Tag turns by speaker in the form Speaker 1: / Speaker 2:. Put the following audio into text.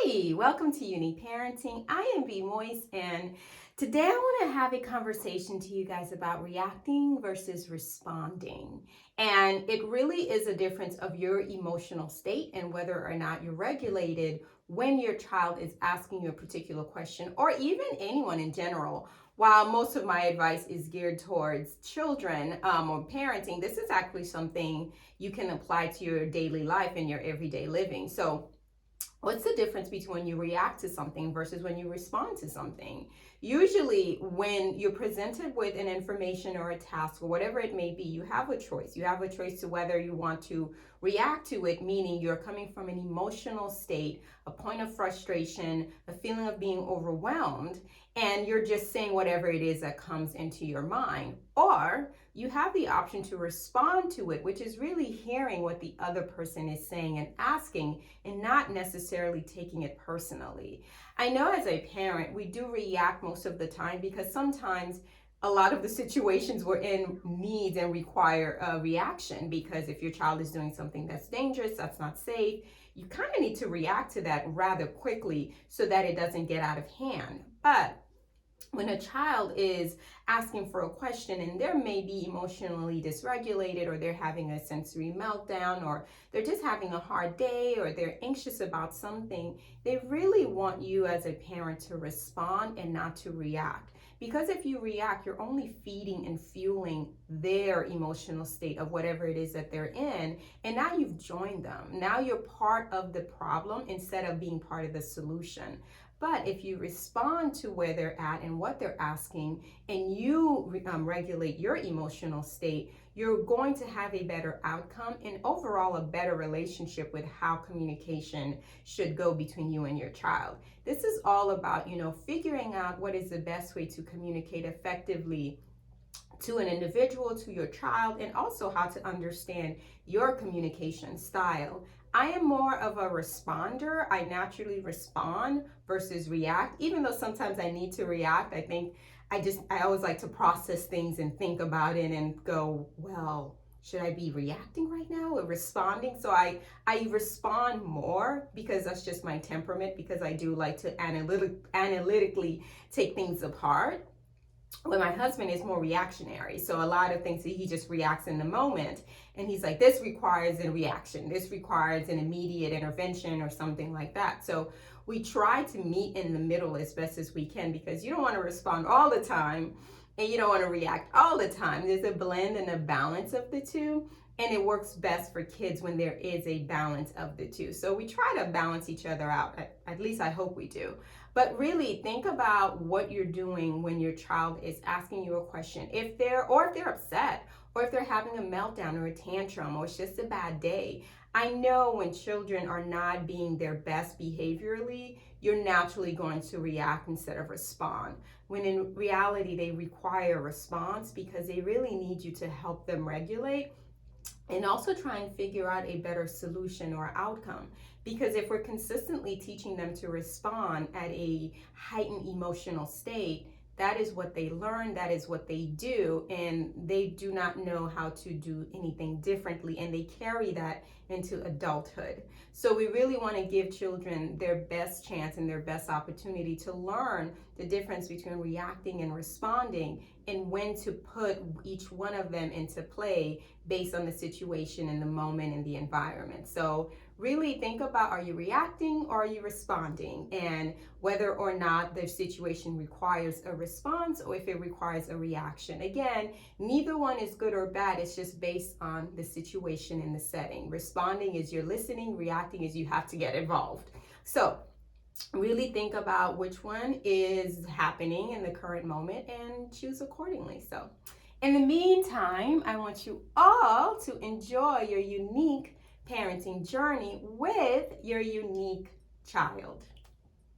Speaker 1: Hi, welcome to U.N.I.Q.U.E Parenting. I am B. Moise, and today I want to have a conversation to you guys about reacting versus responding. And it really is a difference of your emotional state and whether or not you're regulated when your child is asking you a particular question, or even anyone in general. While most of my advice is geared towards children or parenting, this is actually something you can apply to your daily life and your everyday living. So, what's the difference between when you react to something versus when you respond to something? Usually, when you're presented with an information or a task or whatever it may be, you have a choice. You have a choice to whether you want to react to it, meaning you're coming from an emotional state, a point of frustration, a feeling of being overwhelmed, and you're just saying whatever it is that comes into your mind. Or you have the option to respond to it, which is really hearing what the other person is saying and asking, and not necessarily taking it personally. I know as a parent, we do react most of the time because sometimes a lot of the situations we're in need and require a reaction, because if your child is doing something that's dangerous, that's not safe, you kind of need to react to that rather quickly so that it doesn't get out of hand. But when a child is asking for a question and they may be emotionally dysregulated, or they're having a sensory meltdown, or they're just having a hard day, or they're anxious about something, they really want you as a parent to respond and not to react. Because if you react, you're only feeding and fueling their emotional state of whatever it is that they're in. And now you've joined them. Now you're part of the problem instead of being part of the solution. But if you respond to where they're at and what they're asking, and you regulate your emotional state, you're going to have a better outcome and overall a better relationship with how communication should go between you and your child. This is all about, figuring out what is the best way to communicate effectively to an individual, to your child, and also how to understand your communication style. I am more of a responder. I naturally respond versus react, even though sometimes I need to react. I think I always like to process things and think about it and go, well, should I be reacting right now or responding? So I respond more because that's just my temperament, because I do like to analytically take things apart. Well, my husband is more reactionary. So a lot of things he just reacts in the moment. And he's like, this requires a reaction. This requires an immediate intervention or something like that. So we try to meet in the middle as best as we can, because you don't want to respond all the time and you don't want to react all the time. There's a blend and a balance of the two. And it works best for kids when there is a balance of the two. So we try to balance each other out. At least I hope we do. But really think about what you're doing when your child is asking you a question. If they're upset, or if they're having a meltdown or a tantrum, or it's just a bad day. I know when children are not being their best behaviorally, you're naturally going to react instead of respond. When in reality, they require a response because they really need you to help them regulate and also try and figure out a better solution or outcome. Because if we're consistently teaching them to respond at a heightened emotional state, that is what they learn, that is what they do, and they do not know how to do anything differently, and they carry that into adulthood. So we really want to give children their best chance and their best opportunity to learn the difference between reacting and responding, and when to put each one of them into play based on the situation and the moment and the environment. So really think about, are you reacting or are you responding, and whether or not the situation requires a response or if it requires a reaction. Again, neither one is good or bad. It's just based on the situation and the setting. Responding is you're listening, reacting is you have to get involved. So really think about which one is happening in the current moment and choose accordingly. So in the meantime, I want you all to enjoy your unique parenting journey with your unique child.